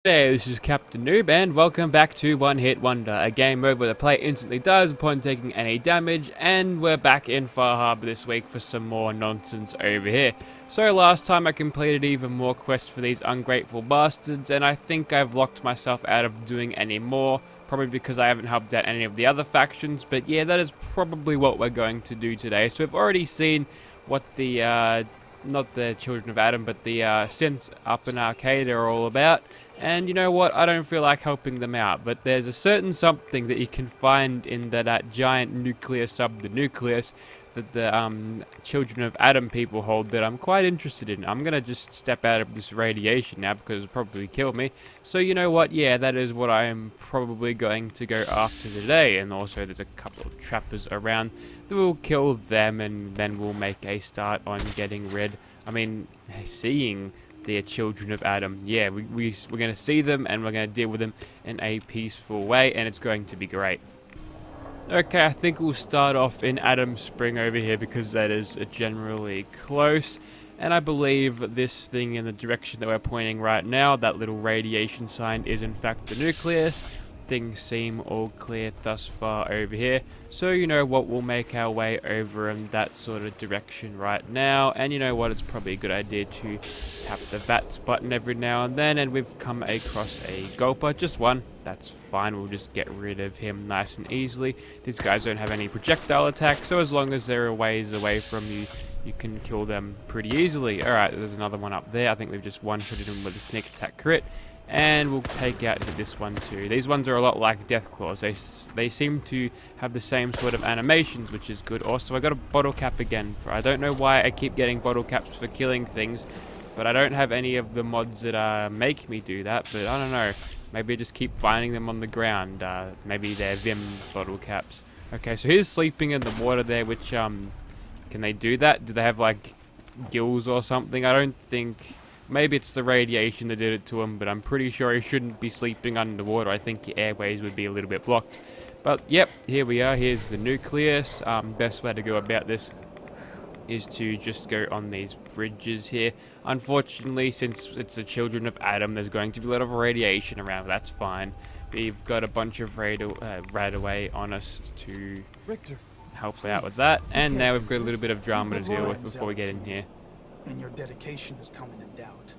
Hey, this is Captain Noob, and welcome back to One Hit Wonder, a game mode where the player instantly dies upon taking any damage, and we're back in Far Harbor this week for some more nonsense over here. So last time I completed even more quests for these ungrateful bastards, and I think I've locked myself out of doing any more, probably because I haven't helped out any of the other factions, but yeah, that is probably what we're going to do today. So we've already seen what the, not the Children of Adam, but the synths up in Arcade are all about. And you know what, I don't feel like helping them out, but there's a certain something that you can find in that giant nucleus sub the nucleus that the Children of Adam people hold that I'm quite interested in. I'm going to just step out of this radiation now because it'll probably kill me. So you know what, yeah, that is what I am probably going to go after today. And also there's a couple of trappers around that will kill them, and then we'll make a start on getting rid, seeing the Children of Adam. Yeah, we're going to see them and we're going to deal with them in a peaceful way, and it's going to be great. Okay, I think we'll start off in Adam Spring over here because that is generally close. And I believe this thing in the direction that we're pointing right now, that little radiation sign, is in fact the nucleus. Things seem all clear thus far over here. So you know what, we'll make our way over in that sort of direction right now. And you know what, it's probably a good idea to tap the VATS button every now and then. And we've come across a Gulper, just one. That's fine, we'll just get rid of him nice and easily. These guys don't have any projectile attack, so as long as they're a ways away from you, you can kill them pretty easily. Alright, there's another one up there. I think we've just one-shotted him with a sneak attack crit. And we'll take out this one too. These ones are a lot like Deathclaws. They seem to have the same sort of animations, which is good. Also, I got a bottle cap again. I don't know why I keep getting bottle caps for killing things, but I don't have any of the mods that make me do that. But I don't know. Maybe I just keep finding them on the ground. Maybe they're Vim bottle caps. Okay, so he's sleeping in the water there, which, can they do that? Do they have, like, gills or something? I don't think... Maybe it's the radiation that did it to him, but I'm pretty sure he shouldn't be sleeping underwater. I think your airways would be a little bit blocked. But, yep, here we are. Here's the nucleus. Best way to go about this is to just go on these bridges here. Unfortunately, since it's the Children of Adam, there's going to be a lot of radiation around. That's fine. We've got a bunch of Radaway on us to help out with that. And now we've got a little bit of drama to deal with before we get in here. And your dedication is coming in doubt.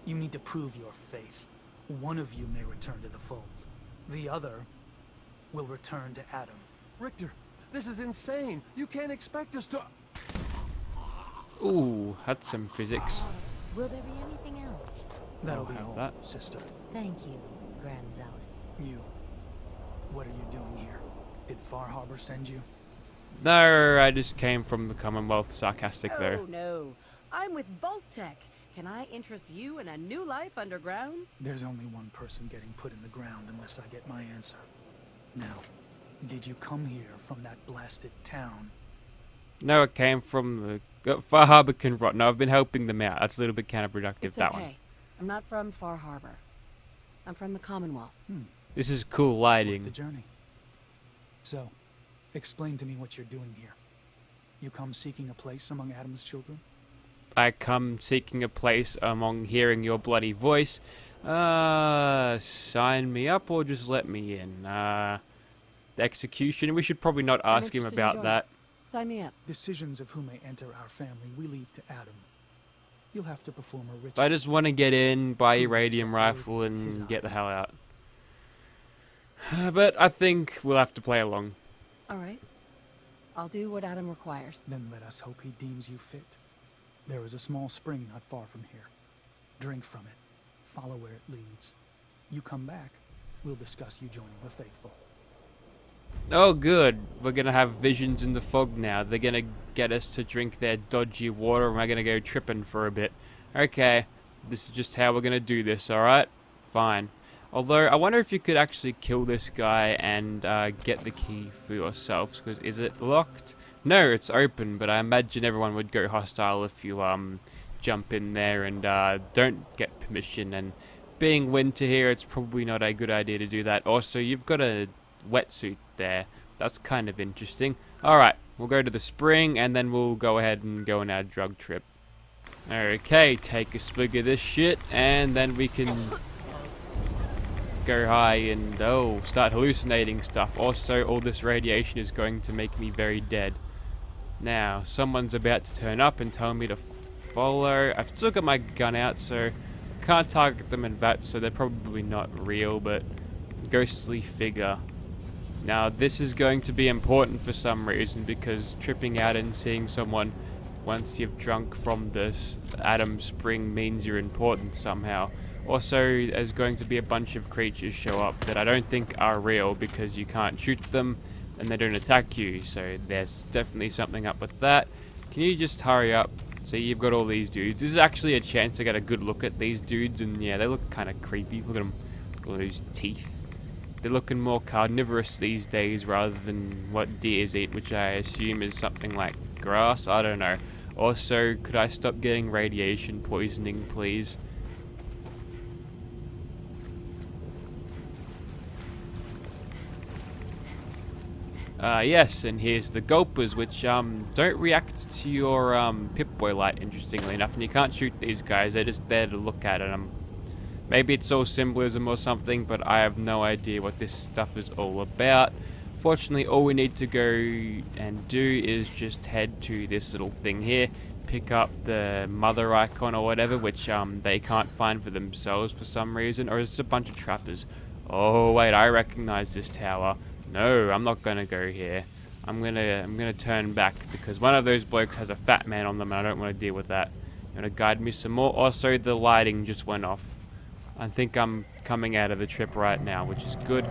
You need to prove your faith. One of you may return to the fold. The other will return to Adam. Richter, this is insane. You can't expect us to... Ooh, that's some physics. Will there be anything else? That'll be have all, that. sister. Thank you, Grand Zealot. You. What are you doing here? Did Far Harbor send you? No, I just came from the Commonwealth. Sarcastic though. Oh no, I'm with Vault-Tec. Can I interest you in a new life underground? There's only one person getting put in the ground unless I get my answer. Now, did you come here from that blasted town? No, it came from the Far Harbor can rot. No, I've been helping them out. That's a little bit counterproductive. It's that okay. one. I'm not from Far Harbor. I'm from the Commonwealth. This is cool The lighting. journey. So, explain to me what you're doing here. You come seeking a place among Adam's children? I come seeking a place among hearing your bloody voice. Sign me up or just let me in. The execution. We should probably not ask him interested in about joining. that. Sign me up. Decisions of who may enter our family we leave to Adam. You'll have to perform a ritual. I just want to get in, buy a Prove radium yourself rifle, worthy in his and get the eyes. hell out. But I think we'll have to play along. All right. I'll do what Adam requires. Then let us hope he deems you fit. There is a small spring not far from here. Drink from it. Follow where it leads. You come back, we'll discuss you joining the faithful. Oh, good. We're gonna have visions in the fog now. They're gonna get us to drink their dodgy water, and we're gonna go tripping for a bit. Okay, this is just how we're gonna do this, alright? Fine. Although, I wonder if you could actually kill this guy and get the key for yourselves, because is it locked? No, it's open, but I imagine everyone would go hostile if you jump in there and don't get permission. And being winter here, it's probably not a good idea to do that. Also, you've got a wetsuit there. That's kind of interesting. Alright, we'll go to the spring and then we'll go ahead and go on our drug trip. Okay, take a swig of this shit and then we can go high and, oh, start hallucinating stuff. Also, all this radiation is going to make me very dead. Now, someone's about to turn up and tell me to follow. I've still got my gun out, so I can't target them in that, so they're probably not real, but ghostly figure. Now, this is going to be important for some reason, because tripping out and seeing someone once you've drunk from this Adam Spring means you're important somehow. Also, there's going to be a bunch of creatures show up that I don't think are real because you can't shoot them and they don't attack you, so there's definitely something up with that. Can you just hurry up? See, you've got all these dudes. This is actually a chance to get a good look at these dudes, and yeah, they look kind of creepy. Look at them, look at those teeth. They're looking more carnivorous these days rather than what deers eat, which I assume is something like grass. I don't know. Also, could I stop getting radiation poisoning, please? Yes, and here's the Gulpers, which don't react to your Pip-Boy light, interestingly enough, and you can't shoot these guys. They're just there to look at it. Maybe it's all symbolism or something, but I have no idea what this stuff is all about. Fortunately, all we need to go and do is just head to this little thing here, pick up the mother icon or whatever, which they can't find for themselves for some reason, or is it a bunch of trappers? Oh wait, I recognize this tower. No, I'm not gonna go here. I'm gonna turn back because one of those blokes has a fat man on them and I don't want to deal with that. You wanna guide me some more? Also, the lighting just went off. I think I'm coming out of the trip right now, which is good.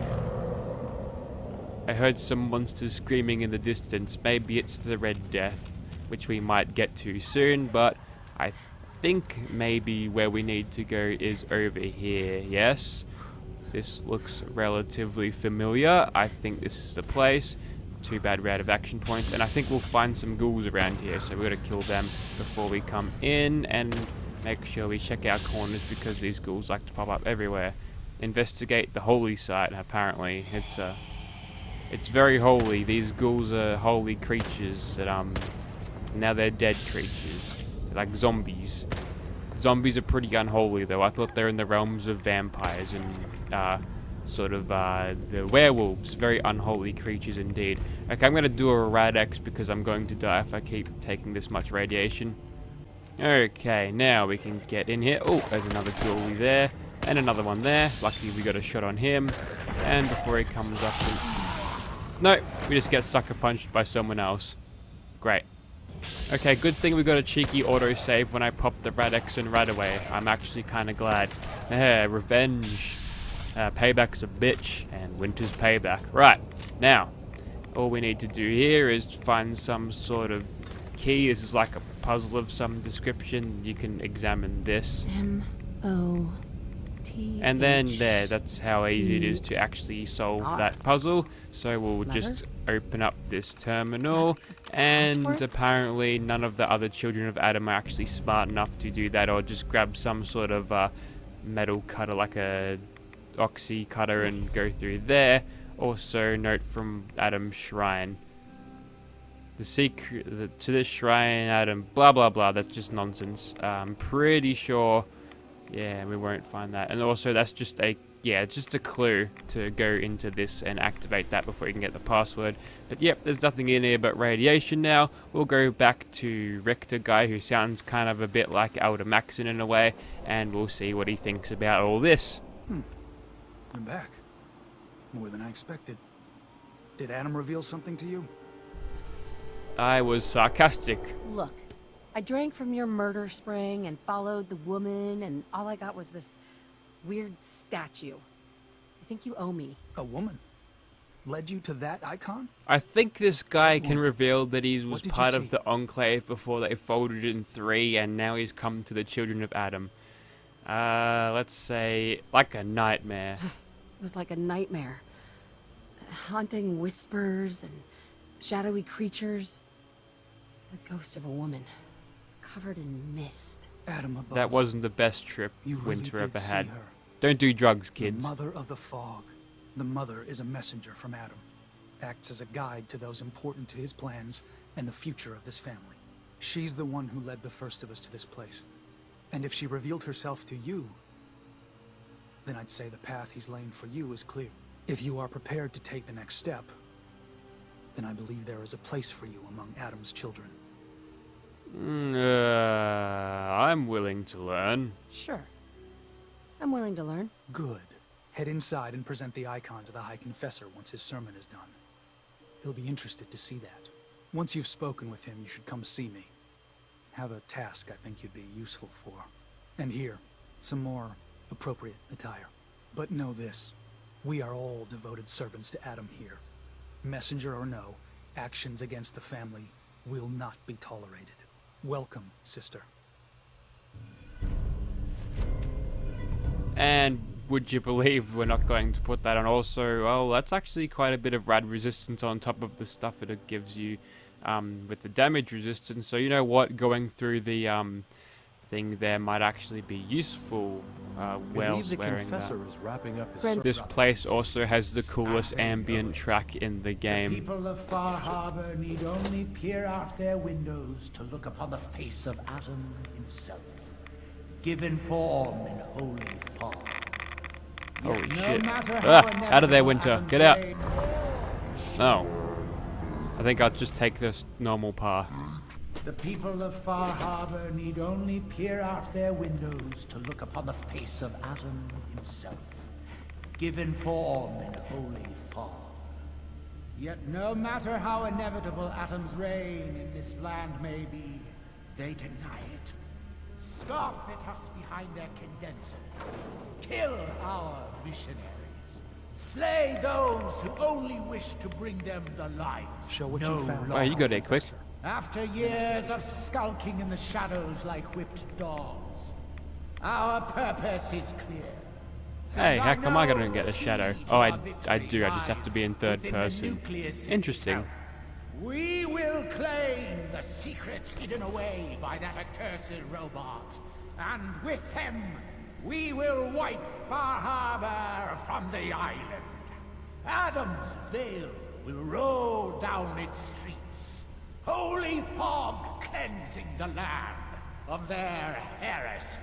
I heard some monsters screaming in the distance. Maybe it's the Red Death, which we might get to soon, but I think maybe where we need to go is over here, yes? This looks relatively familiar. I think this is the place. Too bad we're out of action points, and I think we'll find some ghouls around here, so we're gonna kill them before we come in, and make sure we check our corners because these ghouls like to pop up everywhere. Investigate the holy site, apparently. It's very holy. These ghouls are holy creatures that, now they're dead creatures. They're like zombies. Zombies are pretty unholy, though. I thought they're in the realms of vampires and, the werewolves. Very unholy creatures indeed. Okay, I'm gonna do a Rad-X because I'm going to die if I keep taking this much radiation. Okay, now we can get in here. Oh, there's another ghoulie there. And another one there. Luckily we got a shot on him. And before he comes up... No, we just get sucker punched by someone else. Great. Okay, good thing we got a cheeky autosave when I popped the Rad-X and Radaway. I'm actually kind of glad. Revenge. Payback's a bitch, and winter's payback. Right, now, all we need to do here is find some sort of key. This is like a puzzle of some description. You can examine this. M-O-T-H. And then there, that's how easy it is to actually solve that puzzle. So we'll just open up this terminal, and apparently none of the other children of Adam are actually smart enough to do that, or just grab some sort of metal cutter like a oxy cutter and go through there. Also, note from Adam's shrine. The secret to this shrine, Adam, blah blah blah, that's just nonsense. I'm pretty sure, yeah, we won't find that. And also, that's just it's just a clue to go into this and activate that before you can get the password. But yep, there's nothing in here but radiation now. We'll go back to Richter guy, who sounds kind of a bit like Elder Maxon in a way, and we'll see what he thinks about all this. I'm back. More than I expected. Did Adam reveal something to you? I was sarcastic. Look, I drank from your murder spring and followed the woman, and all I got was this weird statue. I think you owe me. A woman? Led you to that icon? I think this guy can reveal that he was did you part see? of the Enclave before they folded in 3, and now he's come to the Children of Adam. Let's say, like a nightmare. It was like a nightmare. Haunting whispers and shadowy creatures. The ghost of a woman, covered in mist. Adam above. That wasn't the best trip You really Winter did ever see had. her. Don't do drugs, The kids. mother of the fog. The mother is a messenger from Adam. Acts as a guide to those important to his plans and the future of this family. She's the one who led the first of us to this place. And if she revealed herself to you, then I'd say the path he's laying for you is clear. If you are prepared to take the next step, then I believe there is a place for you among Adam's children. I'm willing to learn. Sure. I'm willing to learn. Good. Head inside and present the icon to the High Confessor once his sermon is done. He'll be interested to see that. Once you've spoken with him, you should come see me. Have a task I think you'd be useful for. And here, some more appropriate attire. But know this, we are all devoted servants to Adam here. Messenger or no, actions against the family will not be tolerated. Welcome, sister. And would you believe we're not going to put that on also? Well, that's actually quite a bit of rad resistance on top of the stuff that it gives you with the damage resistance. So you know what, going through the thing there might actually be useful while wearing that. Is wrapping up his This place also has the coolest ambient track in the The game. people of Far Harbor need only peer out their windows to look upon the face of Adam himself, given form in holy form. Holy No shit. matter how Out of there, inevitable Winter. Adam's Get out. reign- No. I think I'll just take this normal path. The people of Far Harbor need only peer out their windows to look upon the face of Adam himself, given form in holy form. Yet no matter how inevitable Adam's reign in this land may be, they deny it. Scoff at us behind their condensers. Kill our missionaries. Slay those who only wish to bring them the light. Show what No you found. Wow, you got it quick. After years of skulking in the shadows like whipped dogs, our purpose is clear. Hey, And how come I know don't get a the shadow? key to Oh, our I victory do. I just have to be in lies third within the person. nucleus Interesting. itself. We will claim the secrets hidden away by that accursed robot, and with them, we will wipe Far Harbor from the island. Adam's veil will roll down its streets, holy fog cleansing the land of their heresy.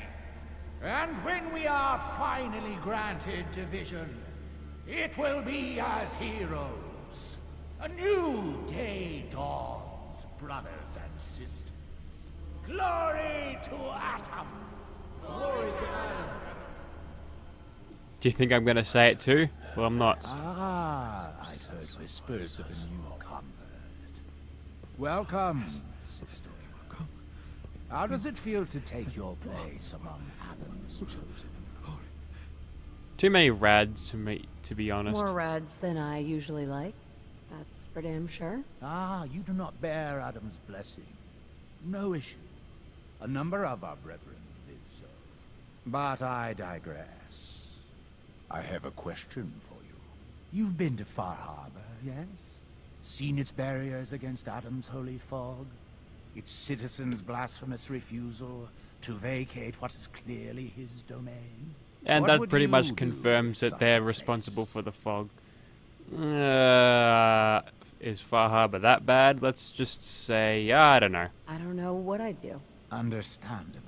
And when we are finally granted division, it will be as heroes. A new day dawns, brothers and sisters. Glory to Atom! Glory to Adam! Do you think I'm going to say it too? Well, I'm not. Ah, I've heard whispers of a new convert. Welcome, sister. How does it feel to take your place among Adam's chosen? Too many rads to be honest. More rads than I usually like. That's for damn sure. Ah, you do not bear Adam's blessing. No issue. A number of our brethren live so. But I digress. I have a question for you. You've been to Far Harbor, yes? Seen its barriers against Adam's holy fog? Its citizens' blasphemous refusal to vacate what is clearly his domain? And What that would pretty you much do confirms with that such they're a place? responsible for the fog. Is Far Harbor that bad? Let's just say, I don't know. I don't know what I'd do. Understandable.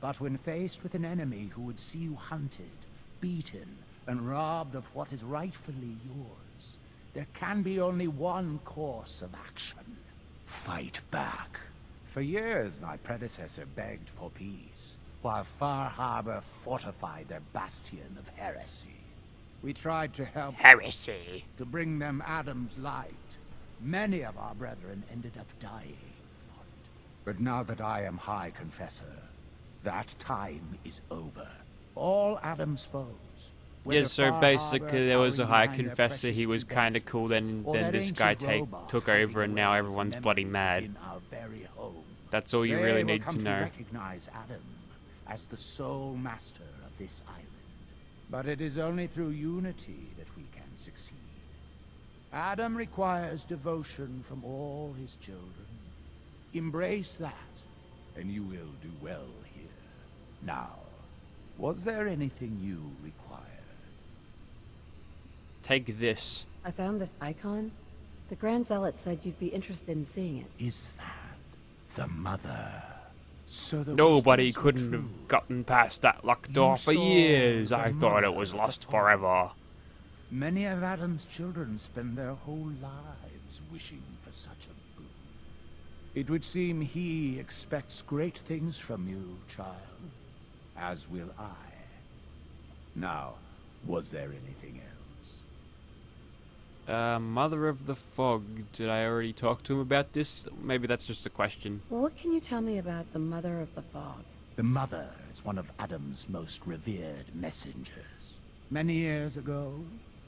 But when faced with an enemy who would see you hunted, beaten, and robbed of what is rightfully yours, there can be only one course of action. Fight back. For years, my predecessor begged for peace, while Far Harbor fortified their bastion of heresy. We tried to help Heresy. to bring them Adam's light. Many of our brethren ended up dying for it. But now that I am High Confessor, that time is over. All Adam's foes. Yeah, whether so Far basically Harbor there was a cowering High behind their Confessor, he precious was kind of cool, then or that this guy ancient robot took hiding over and now away everyone's its bloody memories mad. within our very home. That's all you They really will need come to know. recognize Adam as the sole master of this island. But it is only through unity that we can succeed. Adam requires devotion from all his children. Embrace that, and you will do well here. Now, was there anything you required? Take this. I found this icon. The Grand Zealot said you'd be interested in seeing it. Is that the mother? So the Nobody whispers were couldn't true. have gotten past that locked door You for saw years. the I thought it mother was of lost the father. forever. Many of Adam's children spend their whole lives wishing for such a boon. It would seem he expects great things from you, child. As will I. Now, was there anything else? Mother of the Fog. Did I already talk to him about this? Maybe that's just a question. What can you tell me about the Mother of the Fog? The mother is one of Adam's most revered messengers. Many years ago,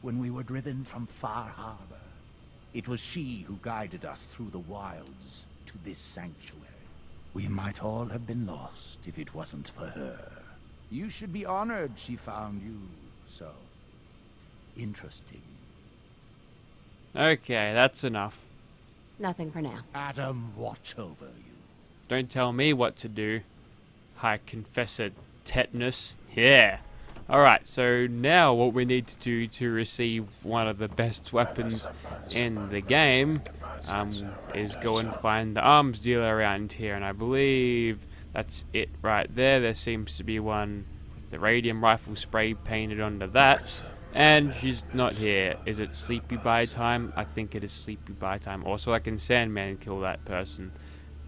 when we were driven from Far Harbor, it was she who guided us through the wilds to this sanctuary. We might all have been lost if it wasn't for her. You should be honored she found you so interesting. Okay, that's enough. Nothing for now. Adam, watch over you. Don't tell me what to do. High Confessor Tetanus. Yeah. Alright, so now what we need to do to receive one of the best weapons in the game is go and find the arms dealer around here, and I believe that's it right there. There seems to be one with the radium rifle spray painted onto that, and she's not here. Is it Sleepy By Time? I think it is Sleepy By Time. Also, I can Sandman kill that person.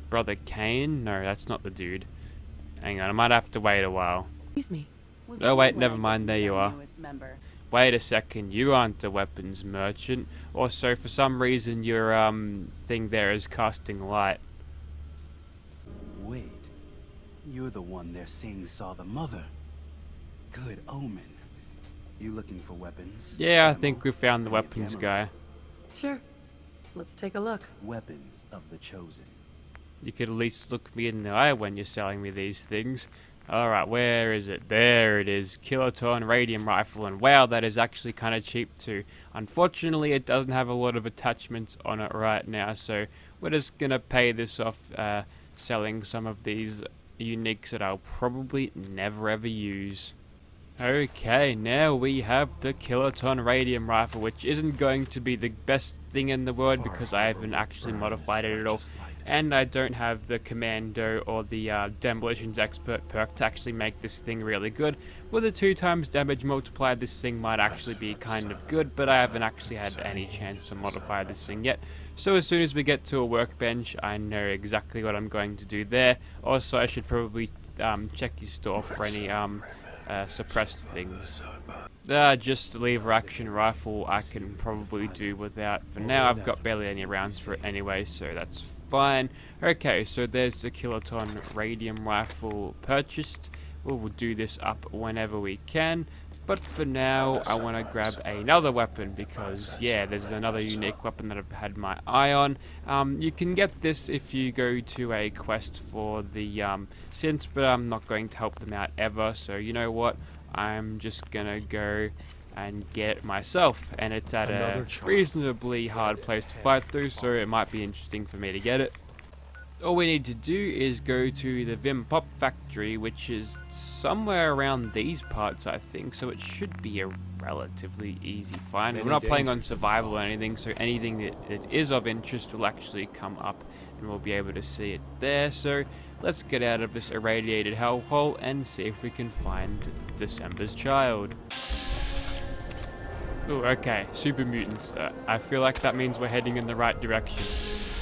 Brother Kane? No, that's not the dude. Hang on, I might have to wait a while. Excuse me. Oh wait, never mind, there you are. Wait a second, you aren't a weapons merchant. Also, for some reason, your thing there is casting light. Wait, you're the one they're saying saw the mother. Good omen. You looking for weapons? Yeah, I Ammo? think we found the Plenty of weapons ammo. guy. Sure. Let's take a look. Weapons of the chosen. You could at least look me in the eye when you're selling me these things. Alright, where is it? There it is. Kiloton Radium Rifle, and wow, that is actually kind of cheap too. Unfortunately, it doesn't have a lot of attachments on it right now, so we're just gonna pay this off selling some of these uniques that I'll probably never ever use. Okay, now we have the Kiloton Radium Rifle, which isn't going to be the best thing in the world because I haven't actually modified it at all. And I don't have the Commando or the Demolitions Expert perk to actually make this thing really good. With a 2x damage multiplier, this thing might actually be kind of good, but I haven't actually had any chance to modify this thing yet. So as soon as we get to a workbench, I know exactly what I'm going to do there. Also, I should probably check his store for any suppressed things. Just the lever action rifle I can probably do without for now. I've got barely any rounds for it anyway, so that's fine. Okay, so there's the Kiloton Radium Rifle purchased. We'll do this up whenever we can, but for now I want to grab another weapon because yeah, there's another unique weapon that I've had my eye on. You can get this if you go to a quest for the synths, but I'm not going to help them out ever, so you know what, I'm just gonna go and get it myself, and it's at a reasonably hard place to fight through, so it might be interesting for me to get it. All we need to do is go to the Vim Pop factory, which is somewhere around these parts I think, so it should be a relatively easy find. We're not playing on survival or anything, so anything that is of interest will actually come up and we'll be able to see it there. So let's get out of this irradiated hellhole and see if we can find December's child. Oh, okay, super mutants. I feel like that means we're heading in the right direction.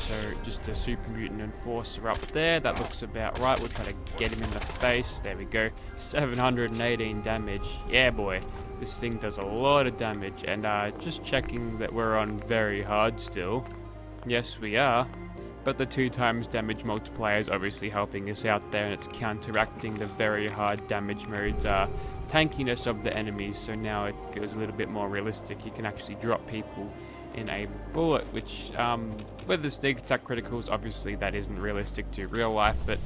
So just a super mutant enforcer up there. That looks about right. We'll try to get him in the face. There we go. 718 damage. Yeah, boy. This thing does a lot of damage. And just checking that we're on very hard still. Yes, we are. But the 2x damage multiplier is obviously helping us out there, and it's counteracting the very hard damage mode's tankiness of the enemies, so now it goes a little bit more realistic. You can actually drop people in a bullet, which with the sneak attack criticals, obviously that isn't realistic to real life, but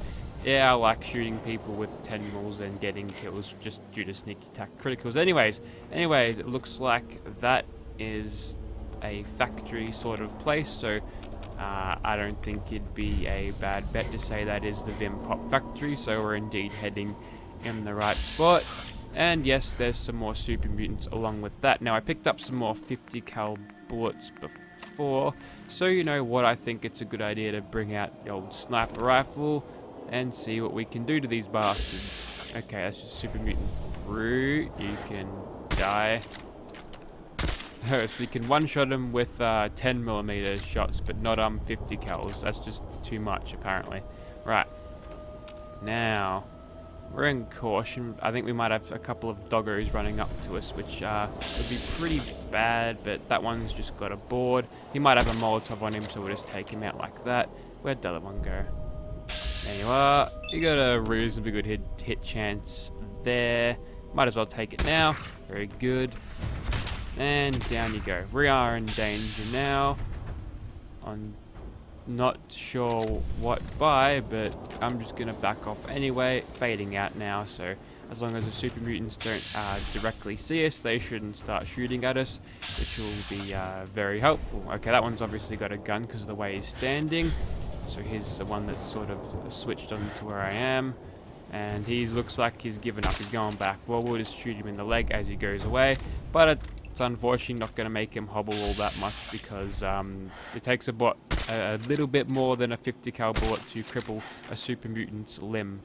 yeah, I like shooting people with 10 mils and getting kills just due to sneak attack criticals. Anyways, it looks like that is a factory sort of place, so I don't think it'd be a bad bet to say that is the Vim Pop factory, so we're indeed heading in the right spot. And yes, there's some more super mutants along with that. Now I picked up some more 50 cal bullets before, so you know what, I think it's a good idea to bring out the old sniper rifle and see what we can do to these bastards. Okay, that's just Super Mutant Brute. You can die. Oh, so you can one-shot him with 10mm shots, but not 50 cals. That's just too much, apparently. Right. Now, we're in caution. I think we might have a couple of doggos running up to us, which would be pretty bad, but that one's just got a board. He might have a Molotov on him, so we'll just take him out like that. Where'd the other one go? There you are. You got a reasonably good hit chance there. Might as well take it now. Very good. And down you go. We are in danger now. I'm not sure what by, but I'm just going to back off anyway. Fading out now, so as long as the super mutants don't directly see us, they shouldn't start shooting at us, which will be very helpful. Okay, that one's obviously got a gun because of the way he's standing. So he's the one that's sort of switched on to where I am. And he looks like he's given up. He's going back. Well, we'll just shoot him in the leg as he goes away. But it's unfortunately not going to make him hobble all that much because it takes a little bit more than a 50 cal bullet to cripple a super mutant's limb.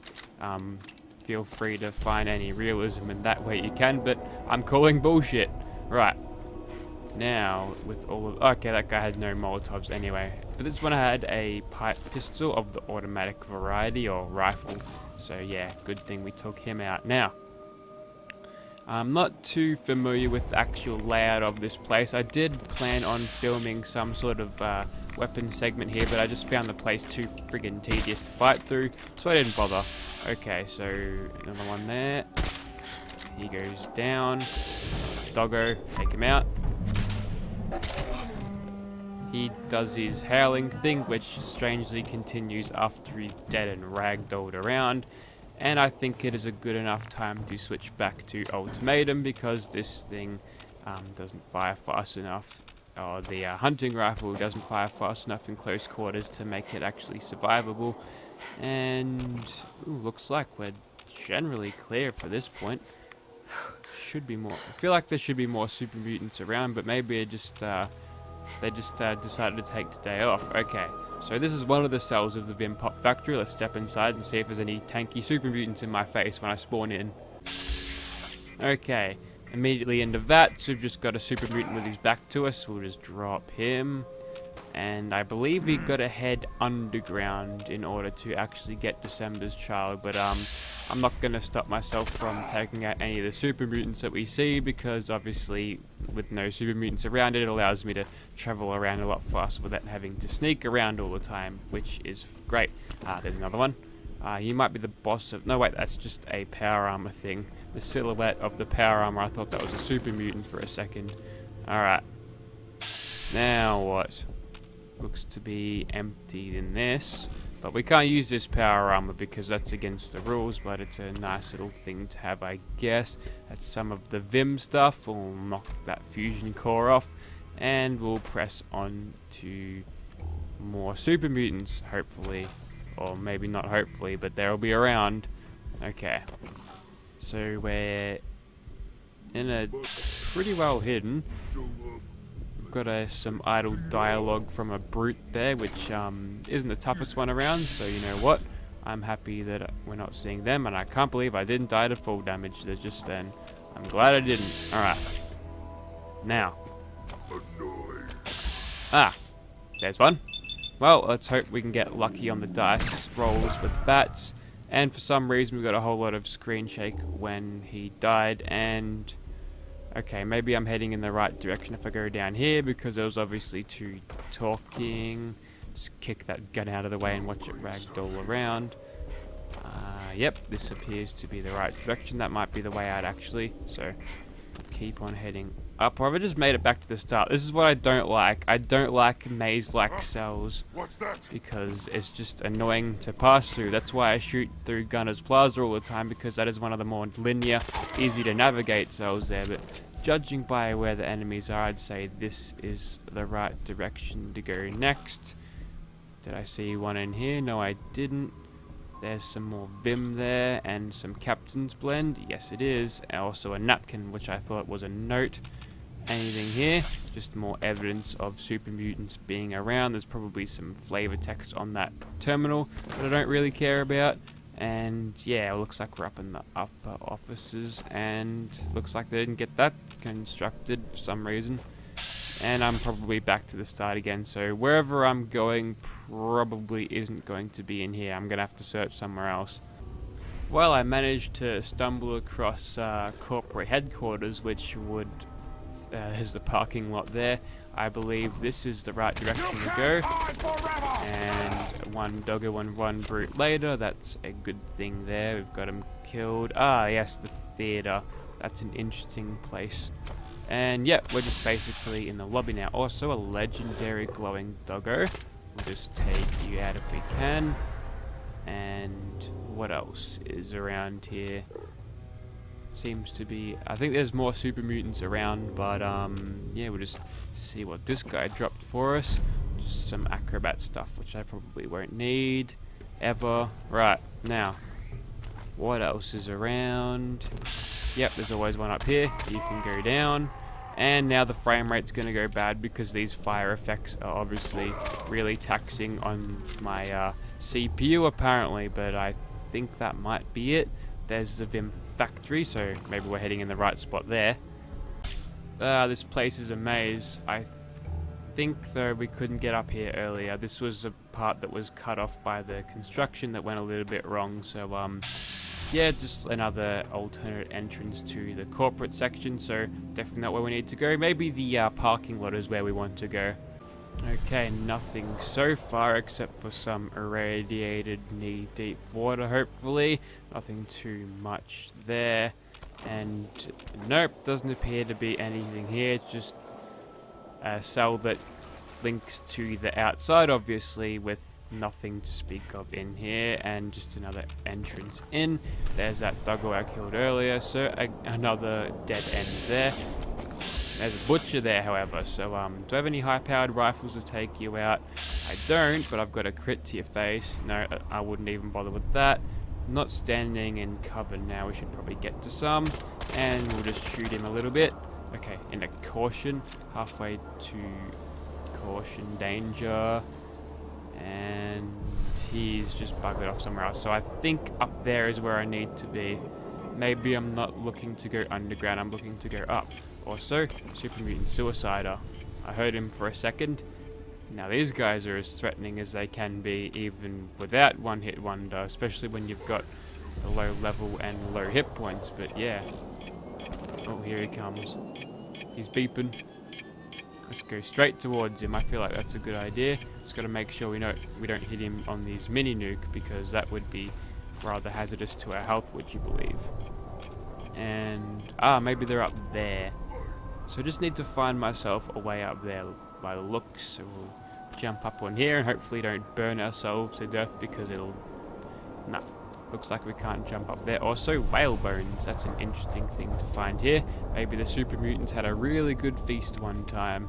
Feel free to find any realism in that way you can, but I'm calling bullshit. Right. Now, with all of... Okay, that guy had no Molotovs anyway. But this one had a pipe pistol of the automatic variety, or rifle. So yeah, good thing we took him out. Now, I'm not too familiar with the actual layout of this place. I did plan on filming some sort of weapon segment here, but I just found the place too friggin' tedious to fight through, so I didn't bother. Okay, so another one there. He goes down. Doggo, take him out. He does his howling thing, which strangely continues after he's dead and ragdolled around. And I think it is a good enough time to switch back to Ultimatum because this thing doesn't fire fast enough. Or the hunting rifle doesn't fire fast enough in close quarters to make it actually survivable. And looks like we're generally clear for this point. Should be more. I feel like there should be more super mutants around, but maybe it just they just decided to take today off. Okay, so this is one of the cells of the Vim Pop factory. Let's step inside and see if there's any tanky super mutants in my face when I spawn in. Okay, immediately into that, so we've just got a super mutant with his back to us. We'll just drop him. And I believe we got to head underground in order to actually get December's child. But I'm not going to stop myself from taking out any of the super mutants that we see, because obviously with no super mutants around it allows me to travel around a lot faster without having to sneak around all the time, which is great. There's another one. You might be the boss of... No, wait, that's just a power armor thing. The silhouette of the power armor, I thought that was a super mutant for a second. Alright. Now what? Looks to be emptied in this, but we can't use this power armor because that's against the rules, but it's a nice little thing to have, I guess. That's some of the Vim stuff. We'll knock that fusion core off and we'll press on to more super mutants, hopefully, or maybe not hopefully, but they'll be around. Okay, so we're in a pretty well hidden. Got some idle dialogue from a brute there, which isn't the toughest one around, so you know what, I'm happy that we're not seeing them, and I can't believe I didn't die to full damage there just then. I'm glad I didn't. Alright, now there's one. Well, let's hope we can get lucky on the dice rolls with that. And for some reason we got a whole lot of screen shake when he died, and okay, maybe I'm heading in the right direction if I go down here, because there was obviously two talking. Just kick that gun out of the way and watch it ragdoll around. Yep, this appears to be the right direction. That might be the way out, actually. So, keep on heading up. Or have I just made it back to the start? This is what I don't like. I don't like maze-like cells, because it's just annoying to pass through. That's why I shoot through Gunner's Plaza all the time, because that is one of the more linear, easy to navigate cells there. But judging by where the enemies are, I'd say this is the right direction to go next. Did I see one in here? No, I didn't. There's some more Vim there, and some Captain's Blend. Yes, it is. And also a napkin, which I thought was a note. anything here. Just more evidence of super mutants being around. There's probably some flavor text on that terminal that I don't really care about. And yeah, it looks like we're up in the upper offices, and looks like they didn't get that constructed for some reason. And I'm probably back to the start again, so wherever I'm going probably isn't going to be in here. I'm gonna have to search somewhere else. Well, I managed to stumble across corporate headquarters, which would there's the parking lot there. I believe this is the right direction to go. And one doggo and one brute later. That's a good thing there. We've got him killed. Ah, yes, the theater. That's an interesting place. And yep, we're just basically in the lobby now. Also, a legendary glowing doggo. We'll just take you out if we can. And what else is around here? Seems to be, I think there's more super mutants around, but yeah, we'll just see what this guy dropped for us. Just some acrobat stuff, which I probably won't need ever. Right, now, what else is around? Yep, there's always one up here. You can go down. And now the frame rate's going to go bad because these fire effects are obviously really taxing on my CPU apparently, but I think that might be it. There's the Vim factory, so maybe we're heading in the right spot there. This place is a maze. I think though we couldn't get up here earlier. This was a part that was cut off by the construction that went a little bit wrong, so yeah, just another alternate entrance to the corporate section, so definitely not where we need to go. Maybe the parking lot is where we want to go. Okay, nothing so far except for some irradiated knee-deep water, hopefully. Nothing too much there. And nope, doesn't appear to be anything here. It's just a cell that links to the outside, obviously, with nothing to speak of in here, and just another entrance in. There's that doggo I killed earlier, so another dead end there. There's a butcher there, however, so do I have any high-powered rifles to take you out? I don't, but I've got a crit to your face. No, I wouldn't even bother with that. Not standing in cover now, we should probably get to some, and we'll just shoot him a little bit. Okay, in a caution, halfway to caution danger, and he's just buggered off somewhere else. So I think up there is where I need to be. Maybe I'm not looking to go underground, I'm looking to go up. Also, Super Mutant Suicider. I heard him for a second. Now these guys are as threatening as they can be, even without one hit wonder, especially when you've got a low level and low hit points, but yeah. Oh, here he comes. He's beeping. Let's go straight towards him. I feel like that's a good idea. Just got to make sure we don't hit him on these mini nuke, because that would be rather hazardous to our health, would you believe? And maybe they're up there. So I just need to find myself a way up there by the looks. So we'll jump up on here and hopefully don't burn ourselves to death, because it'll... Nah, looks like we can't jump up there. Also, whale bones. That's an interesting thing to find here. Maybe the super mutants had a really good feast one time.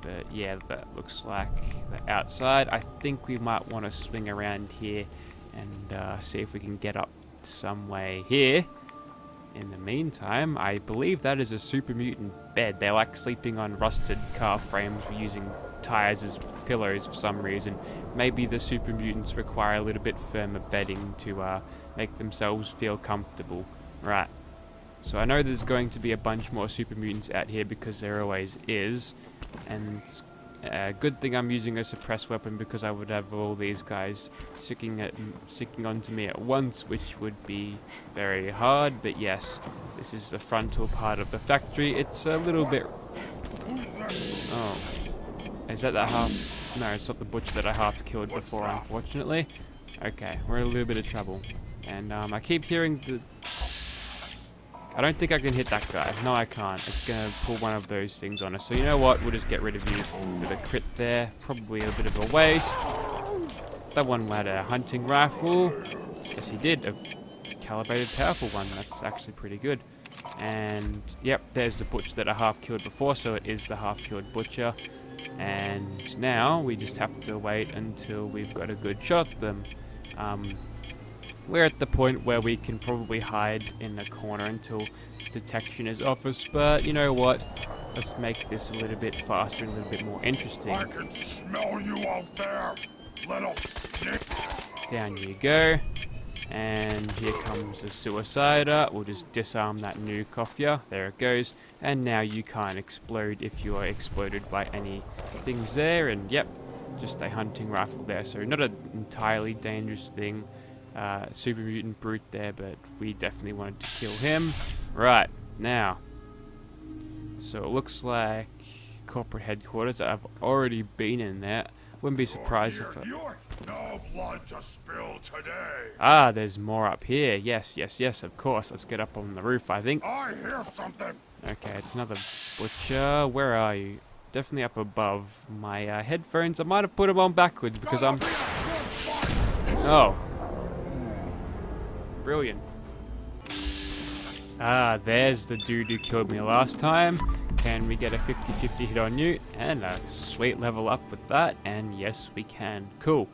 But yeah, that looks like the outside. I think we might want to swing around here and see if we can get up some way here. In the meantime, I believe that is a super mutant bed. They like sleeping on rusted car frames using tires as pillows for some reason. Maybe the super mutants require a little bit firmer bedding to make themselves feel comfortable. Right. So I know there's going to be a bunch more super mutants out here, because there always is. And good thing I'm using a suppressed weapon, because I would have all these guys sticking onto me at once, which would be very hard. But yes, this is the frontal part of the factory. It's a little bit... Oh. Is that the half... No, it's not the butcher that I half killed before, unfortunately. Okay, we're in a little bit of trouble. And I keep hearing the... I don't think I can hit that guy. No, I can't. It's going to pull one of those things on us. So you know what? We'll just get rid of you with a crit there. Probably a bit of a waste. That one had a hunting rifle. Yes, he did. A calibrated, powerful one. That's actually pretty good. And, yep, there's the butcher that I half-killed before. So it is the half-killed butcher. And now we just have to wait until we've got a good shot at them. We're at the point where we can probably hide in the corner until detection is off us, but you know what? let's make this a little bit faster and a little bit more interesting. I can smell you out there, little snake. Down you go. And here comes the Suicider. We'll just disarm that nuke off you. There it goes. And now you can't explode if you are exploded by any things there. And yep, just a hunting rifle there. So not an entirely dangerous thing. Super mutant brute there, but we definitely wanted to kill him. Right, now. So it looks like corporate headquarters. I've already been in there. Wouldn't be surprised if... No blood to spill today. Ah, there's more up here. Yes, yes, yes, of course. Let's get up on the roof, I think. I hear something. Okay, it's another butcher. Where are you? Definitely up above. My headphones, I might have put them on backwards because I'm... Oh. Brilliant. Ah, there's the dude who killed me last time. Can we get a 50-50 hit on you? And a sweet level up with that. And yes, we can. Cool.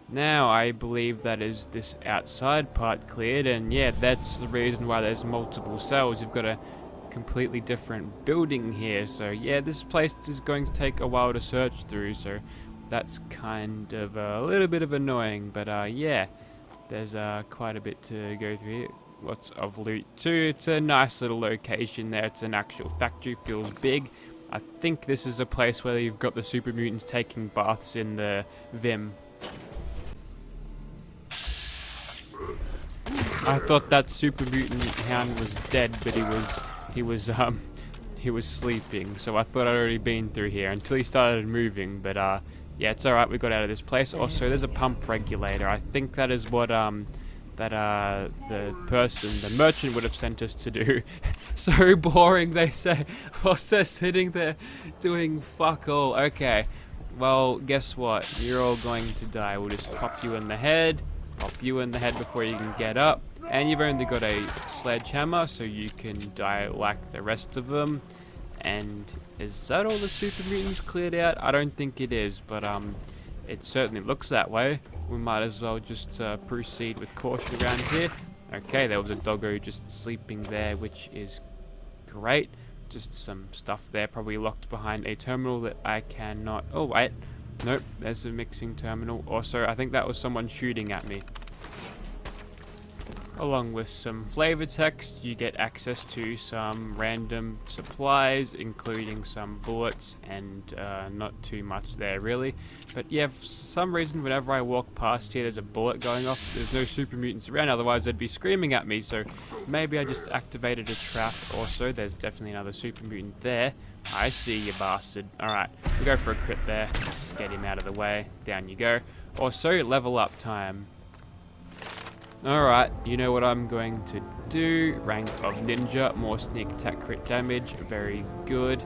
Now, I believe that is this outside part cleared. And yeah, that's the reason why there's multiple cells. You've got a completely different building here. So yeah, this place is going to take a while to search through. So that's kind of a little bit of annoying. But yeah, there's quite a bit to go through here. Lots of loot too. It's a nice little location there. It's an actual factory, feels big. I think this is a place where you've got the super mutants taking baths in the Vim. I thought that super mutant hound was dead, but he was sleeping. So I thought I'd already been through here until he started moving. But yeah, it's all right. We got out of this place. Also, there's a pump regulator. I think that is what the merchant would have sent us to do. So boring, they say, whilst they're sitting there doing fuck all. Okay, well, guess what? You're all going to die. We'll just pop you in the head before you can get up. And you've only got a sledgehammer, so you can die like the rest of them. And is that all the super mutants cleared out? I don't think it is, but it certainly looks that way. We might as well just proceed with caution around here. Okay, there was a doggo just sleeping there, which is great. Just some stuff there, probably locked behind a terminal that I cannot... Oh, wait. Nope, there's a mixing terminal. Also, I think that was someone shooting at me. Along with some flavor text, you get access to some random supplies, including some bullets, and not too much there really. But yeah, for some reason, whenever I walk past here, there's a bullet going off. There's no super mutants around, otherwise they'd be screaming at me. So maybe I just activated a trap. Also, there's definitely another super mutant there. I see you, bastard. Alright, we'll go for a crit there. Just get him out of the way. Down you go. Also, level up time. Alright, you know what I'm going to do. Rank of Ninja, more sneak attack crit damage, very good.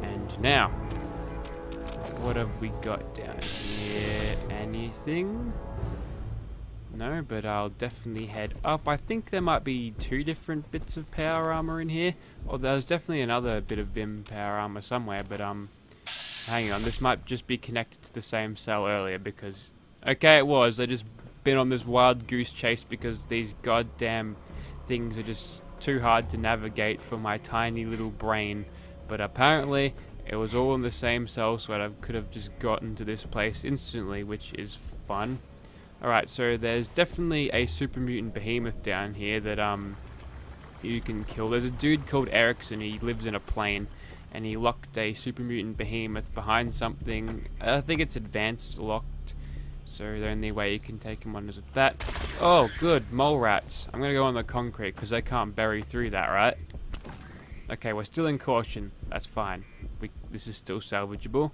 And now, what have we got down here? Anything? No, but I'll definitely head up. I think there might be 2 different bits of power armor in here. Or there's definitely another bit of Vim power armor somewhere, but hang on, this might just be connected to the same cell earlier because... Okay, it was. I just been on this wild goose chase because these goddamn things are just too hard to navigate for my tiny little brain. But apparently it was all in the same cell, so I could have just gotten to this place instantly, which is fun. Alright, so there's definitely a super mutant behemoth down here that you can kill. There's a dude called Erickson. He lives in a plane and he locked a super mutant behemoth behind something. I think it's advanced locked. So the only way you can take him on is with that. Oh, good. Mole rats. I'm going to go on the concrete because they can't bury through that, right? Okay, we're still in caution. That's fine. This is still salvageable.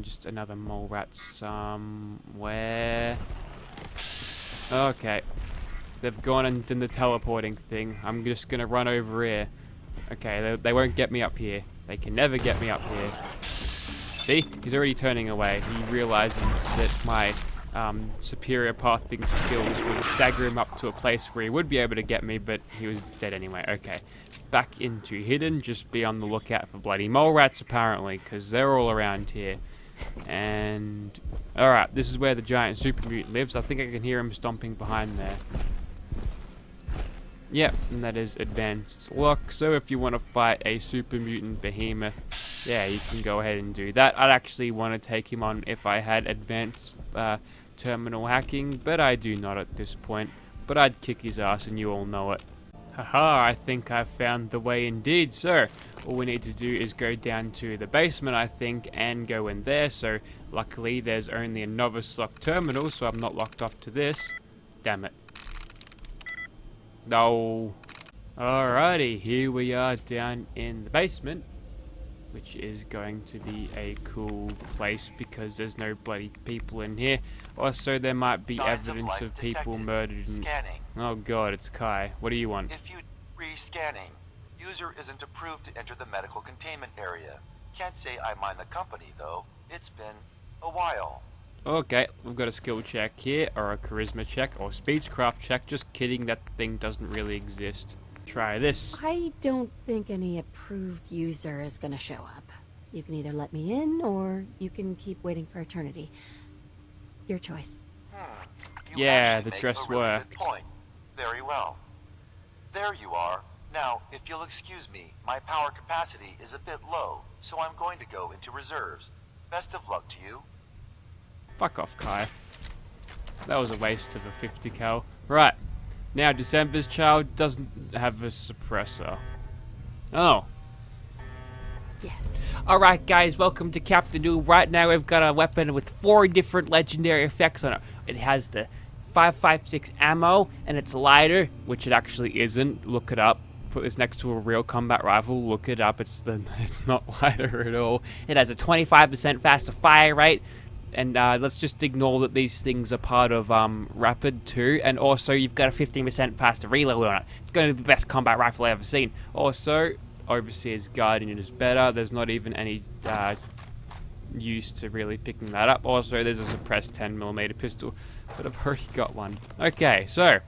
Just another mole rat somewhere. Okay. They've gone and done the teleporting thing. I'm just going to run over here. Okay, they won't get me up here. They can never get me up here. See? He's already turning away. He realizes that my superior pathing skills will stagger him up to a place where he would be able to get me, but he was dead anyway. Okay. Back into hidden. Just be on the lookout for bloody mole rats, apparently, because they're all around here. And... Alright, this is where the giant super mutant lives. I think I can hear him stomping behind there. Yep, and that is advanced lock. So if you want to fight a super mutant behemoth, yeah, you can go ahead and do that. I'd actually want to take him on if I had advanced terminal hacking, but I do not at this point. But I'd kick his ass, and you all know it. Haha, I think I've found the way indeed. So all we need to do is go down to the basement, I think, and go in there. So luckily there's only a novice lock terminal, so I'm not locked off to this. Damn it. No. Alrighty, here we are down in the basement, which is going to be a cool place because there's no bloody people in here. Also, there might be evidence of people murdered. Scanning. Oh god, it's Kai. What do you want? If you re-scanning, user isn't approved to enter the medical containment area. Can't say I mind the company though. It's been a while. Okay, we've got a skill check here, or a charisma check, or speechcraft check. Just kidding, that thing doesn't really exist. Try this. I don't think any approved user is gonna show up. You can either let me in, or you can keep waiting for eternity. Your choice. You Yeah, actually the make dress a really worked. good point. Very well. There you are. Now, if you'll excuse me, my power capacity is a bit low, so I'm going to go into reserves. Best of luck to you. Fuck off, Kai. That was a waste of a 50 cal. Right. Now, December's Child doesn't have a suppressor. Oh. Yes. Alright, guys, welcome to Captain Noob. Right now, we've got a weapon with 4 different legendary effects on it. It has the 5.56 ammo, and it's lighter, which it actually isn't. Look it up. Put this next to a real combat rifle. Look it up. It's not lighter at all. It has a 25% faster fire rate. And let's just ignore that these things are part of Rapid 2. And also, you've got a 15% faster reload on it. It's going to be the best combat rifle I've ever seen. Also, Overseer's Guardian is better. There's not even any use to really picking that up. Also, there's a suppressed 10mm pistol. But I've already got one. Okay, so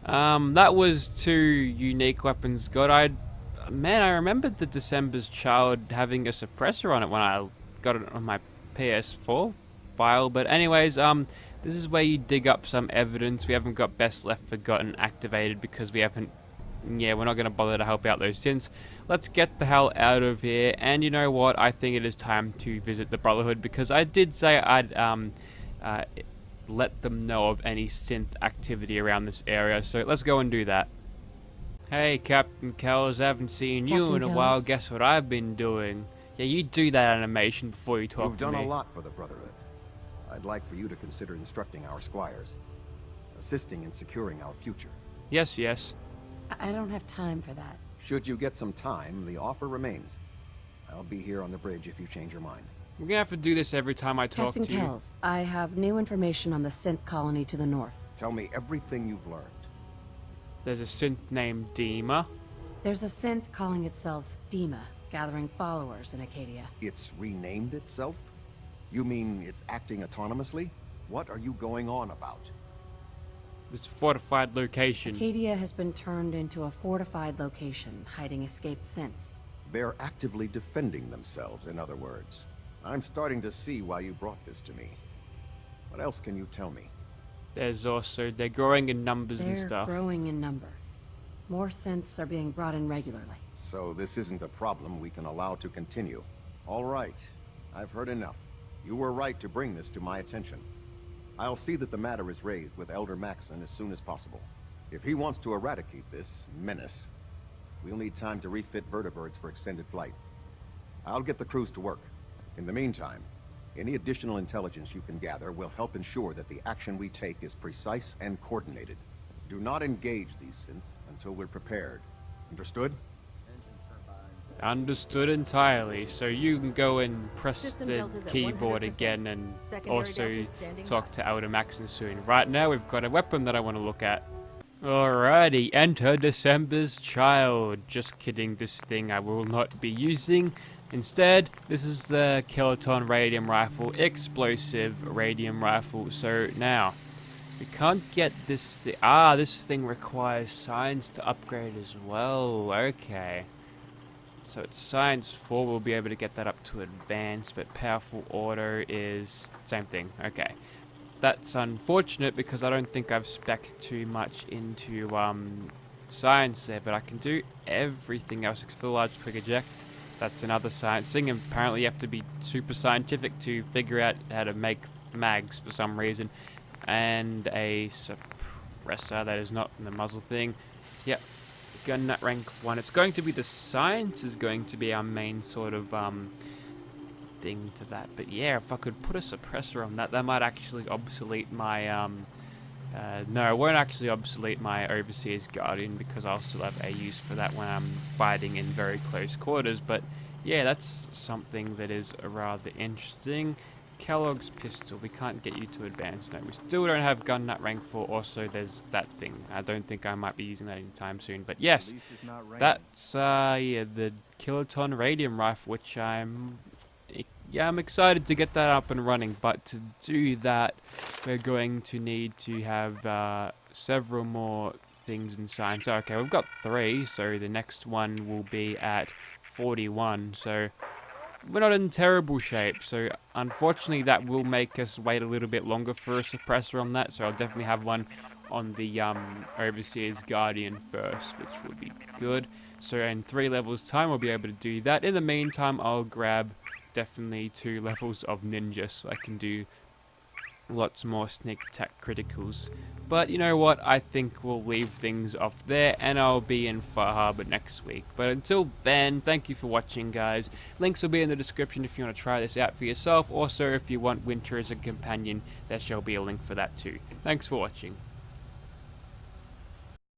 that was 2 unique weapons. Man, I remembered the December's Child having a suppressor on it when I got it on my PS4 file. But anyways, this is where you dig up some evidence. We haven't got Best Left Forgotten activated because we haven't. Yeah, we're not going to bother to help out those synths. Let's get the hell out of here. And you know what? I think it is time to visit the Brotherhood because I did say I'd let them know of any synth activity around this area. So let's go and do that. Hey, Captain Kells, I haven't seen you in a while. Guess what I've been doing? Yeah, you do that animation before you talk You've to me. done a lot for the Brotherhood. I'd like for you to consider instructing our squires, assisting in securing our future. Yes, yes. I don't have time for that. Should you get some time, the offer remains. I'll be here on the bridge if you change your mind. We're gonna have to do this every time I talk Captain to you. Kells, I have new information on the synth colony to the north. Tell me everything you've learned. There's a synth named Dima. There's a synth calling itself Dima, gathering followers in Acadia. It's renamed itself? You mean it's acting autonomously? What are you going on about? It's a fortified location. Acadia has been turned into a fortified location, hiding escaped synths. They're actively defending themselves, in other words. I'm starting to see why you brought this to me. What else can you tell me? There's also, they're growing in numbers and They're stuff. growing in number. More synths are being brought in regularly. So this isn't a problem we can allow to continue. All right, I've heard enough. You were right to bring this to my attention. I'll see that the matter is raised with Elder Maxon as soon as possible. If he wants to eradicate this menace, we'll need time to refit vertibirds for extended flight. I'll get the crews to work. In the meantime, any additional intelligence you can gather will help ensure that the action we take is precise and coordinated. Do not engage these synths until we're prepared. Understood? Understood entirely. So you can go and press System the deltas at keyboard 100%. again and Secondary also deltas standing talk by. to Elder Maxon soon. Right now we've got a weapon that I want to look at. Alrighty, enter December's Child. Just kidding, this thing I will not be using. Instead, this is the Kiloton Radium Rifle, explosive Radium Rifle. So now, we can't get this thing. This thing requires science to upgrade as well. Okay. So it's science 4, we'll be able to get that up to advanced, but powerful auto is same thing. Okay. that's unfortunate because I don't think I've spec'd too much into science there, but I can do everything else. Fill large, quick eject. That's another science thing, and apparently you have to be super scientific to figure out how to make mags for some reason. And a suppressor, that is not in the muzzle thing. Yep, gun nut rank 1. It's going to be the science is going to be our main sort of thing to that. But yeah, if I could put a suppressor on that, that might actually obsolete my no, it won't actually obsolete my Overseer's Guardian because I'll still have a use for that when I'm fighting in very close quarters. But yeah, that's something that is rather interesting. Kellogg's pistol, we can't get you to advance. No, we still don't have gun nut rank 4. Also, there's that thing. I don't think I might be using that anytime soon. But yes, that's yeah, the Kiloton Radium Rifle, which I'm excited to get that up and running. But to do that, we're going to need to have several more things in science. Okay, we've got 3, so the next one will be at 41. So we're not in terrible shape. So unfortunately, that will make us wait a little bit longer for a suppressor on that. So I'll definitely have one on the Overseer's Guardian first, which would be good. So in 3 levels time, we'll be able to do that. In the meantime, I'll grab definitely 2 levels of Ninja so I can do lots more sneak attack criticals. But you know what, I think we'll leave things off there and I'll be in Far Harbor next week. But until then, thank you for watching, guys. Links will be in the description if you want to try this out for yourself. Also, if you want Winter as a companion, there shall be a link for that too. Thanks for watching.